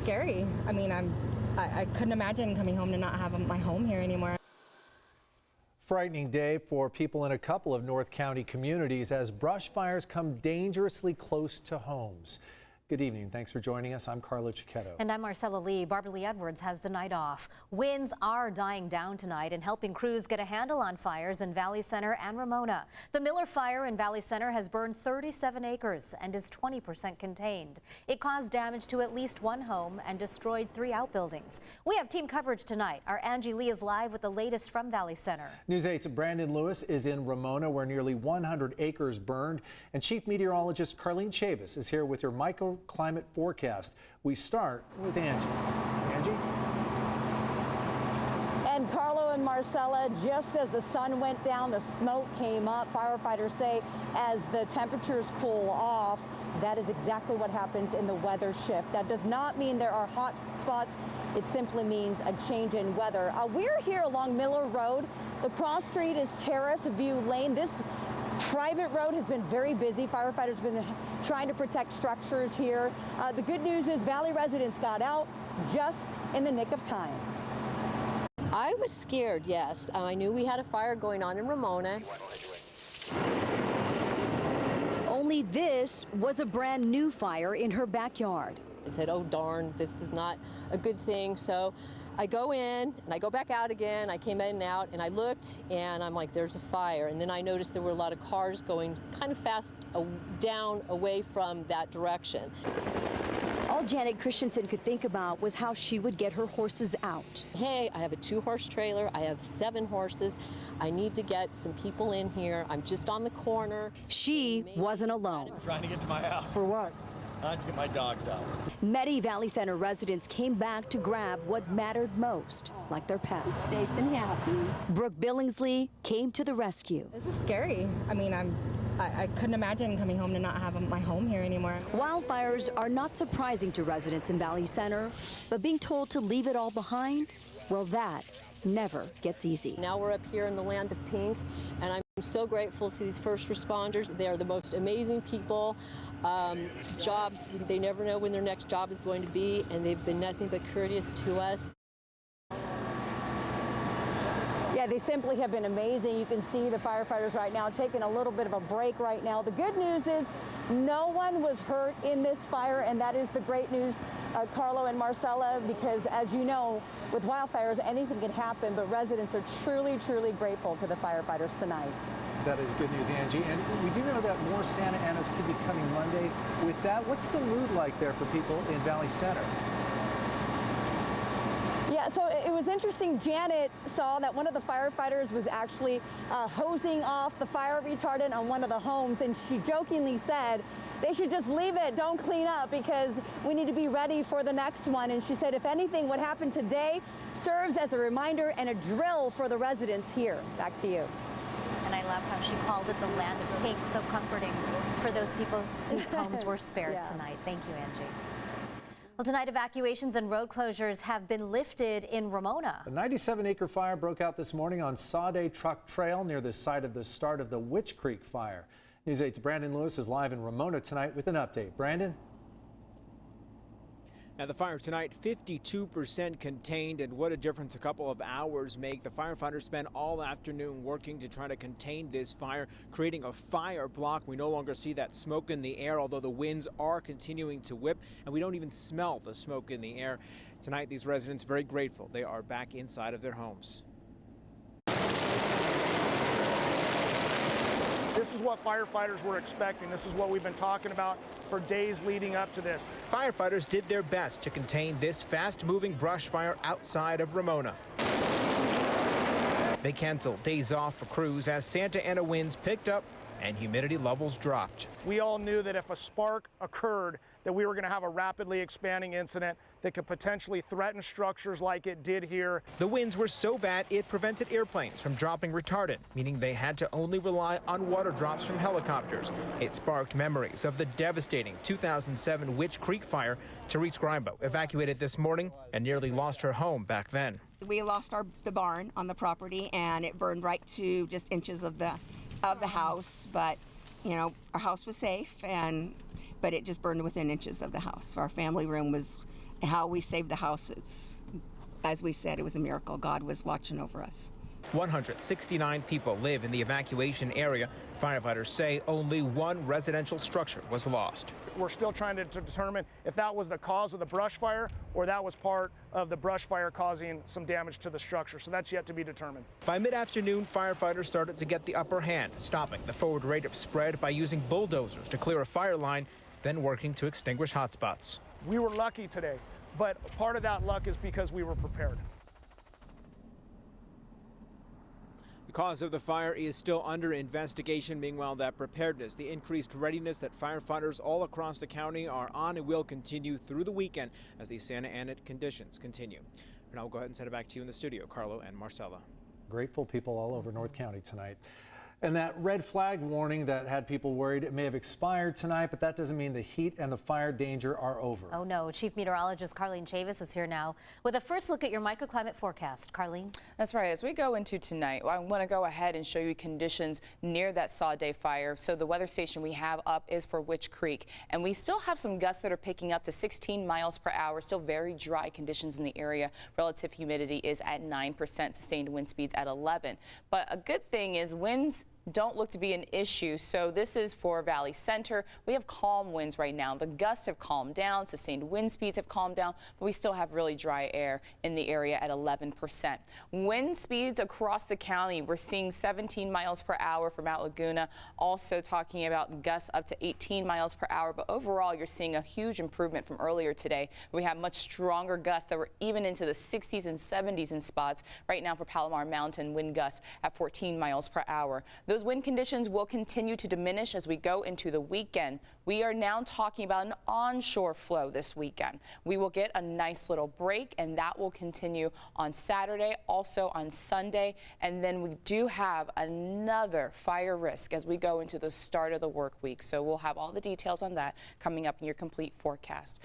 scary. I mean, I couldn't imagine coming home to not have my home here anymore. Frightening day for people in a couple of North County communities as brush fires come dangerously close to homes. Good evening. Thanks for joining us. I'm Carlo Cicchetto. And I'm Marcella Lee. Barbara Lee Edwards has the night off. Winds are dying down tonight and helping crews get a handle on fires in Valley Center and Ramona. The Miller fire in Valley Center has burned 37 acres and is 20% contained. It caused damage to at least one home and destroyed 3 outbuildings. We have team coverage tonight. Our Angie Lee is live with the latest from Valley Center. News 8's Brandon Lewis is in Ramona where nearly 100 acres burned. And Chief Meteorologist Carlene Chavis is here with your microclimate forecast. We start with Angie. Angie? And Carlo and Marcella, just as the sun went down, the smoke came up. Firefighters say as the temperatures cool off, that is exactly what happens in the weather shift. That does not mean there are hot spots. It simply means a change in weather. We're here along Miller Road. The cross street is Terrace View Lane. This private road has been very busy. Firefighters have been trying to protect structures here. The good news is Valley residents got out just in the nick of time. I was scared, yes. I knew we had a fire going on in Ramona. Only this was a brand new fire in her backyard. I said, oh darn, this is not a good thing. So I go in and I go back out again. I came in and out and I looked and I'm like, there's a fire. And then I noticed there were a lot of cars going kind of fast down away from that direction. All Janet Christensen could think about was how she would get her horses out. Hey, I have a 2-horse trailer. I have 7 horses. I need to get some people in here. I'm just on the corner. She wasn't alone. I'm trying to get to my house. For what? To get my dogs out. Many Valley Center residents came back to grab what mattered most, like their pets. Safe and happy. Brooke Billingsley came to the rescue. This is scary. I mean, I couldn't imagine coming home to not have my home here anymore. Wildfires are not surprising to residents in Valley Center, but being told to leave it all behind, well, that never gets easy. Now we're up here in the land of pink, and I'm so grateful to these first responders. They are the most amazing people. They never know when their next job is going to be, and they've been nothing but courteous to us. Yeah, they simply have been amazing. You can see the firefighters right now taking a little bit of a break right now. The good news is no one was hurt in this fire, and that is the great news, Carlo and Marcella, because as you know, with wildfires, anything can happen, but residents are truly, truly grateful to the firefighters tonight. That is good news, Angie. And we do know that more Santa Anas could be coming Monday. With that, what's the mood like there for people in Valley Center? Yeah, so it was interesting. Janet saw that one of the firefighters was actually hosing off the fire retardant on one of the homes, and she jokingly said, they should just leave it, don't clean up, because we need to be ready for the next one. And she said, if anything, what happened today serves as a reminder and a drill for the residents here. Back to you. And I love how she called it the land of pink, so comforting for those people whose homes were spared tonight. Thank you, Angie. Well, tonight evacuations and road closures have been lifted in Ramona. A 97-acre fire broke out this morning on Sawday Truck Trail near the site of the start of the Witch Creek fire. News 8's Brandon Lewis is live in Ramona tonight with an update. Brandon? Now the fire tonight, 52% contained, and what a difference a couple of hours make. The firefighters spent all afternoon working to try to contain this fire, creating a fire block. We no longer see that smoke in the air, although the winds are continuing to whip, and we don't even smell the smoke in the air. Tonight, these residents very grateful they are back inside of their homes. This is what firefighters were expecting. This is what we've been talking about for days leading up to this. Firefighters did their best to contain this fast-moving brush fire outside of Ramona. They canceled days off for crews as Santa Ana winds picked up and humidity levels dropped. We all knew that if a spark occurred, that we were going to have a rapidly expanding incident that could potentially threaten structures like it did here. The winds were so bad it prevented airplanes from dropping retardant, meaning they had to only rely on water drops from helicopters. It sparked memories of the devastating 2007 Witch Creek fire. Therese Grimbo evacuated this morning and nearly lost her home back then. We lost the barn on the property, and it burned right to just inches of the house, but you know, our house was safe, but it just burned within inches of the house. Our family room was how we saved the house, it's, as we said, it was a miracle. God was watching over us. 169 people live in the evacuation area. Firefighters say only one residential structure was lost. We're still trying to determine if that was the cause of the brush fire or that was part of the brush fire causing some damage to the structure. So that's yet to be determined. By mid-afternoon, firefighters started to get the upper hand, stopping the forward rate of spread by using bulldozers to clear a fire line, then working to extinguish hotspots. We were lucky today, but part of that luck is because we were prepared. The cause of the fire is still under investigation. Meanwhile, that preparedness, the increased readiness that firefighters all across the county are on and will continue through the weekend as these Santa Ana conditions continue. And I'll go ahead and send it back to you in the studio, Carlo and Marcella. Grateful people all over North County tonight. And that red flag warning that had people worried it may have expired tonight, but that doesn't mean the heat and the fire danger are over. Oh no, Chief Meteorologist Carlene Chavis is here now with a first look at your microclimate forecast. Carlene? That's right. As we go into tonight, I want to go ahead and show you conditions near that Sawday Fire. So the weather station we have up is for Witch Creek, and we still have some gusts that are picking up to 16 miles per hour. Still very dry conditions in the area. Relative humidity is at 9%, sustained wind speeds at 11. But a good thing is winds don't look to be an issue. So this is for Valley Center. We have calm winds right now. The gusts have calmed down, sustained wind speeds have calmed down, but we still have really dry air in the area at 11%. Wind speeds across the county, we're seeing 17 miles per hour for Mount Laguna, also talking about gusts up to 18 miles per hour, but overall you're seeing a huge improvement from earlier today. We have much stronger gusts that were even into the 60s and 70s in spots. Right now for Palomar Mountain, wind gusts at 14 miles per hour. Those wind conditions will continue to diminish as we go into the weekend. We are now talking about an onshore flow this weekend. We will get a nice little break, and that will continue on Saturday, also on Sunday, and then we do have another fire risk as we go into the start of the work week. So we'll have all the details on that coming up in your complete forecast.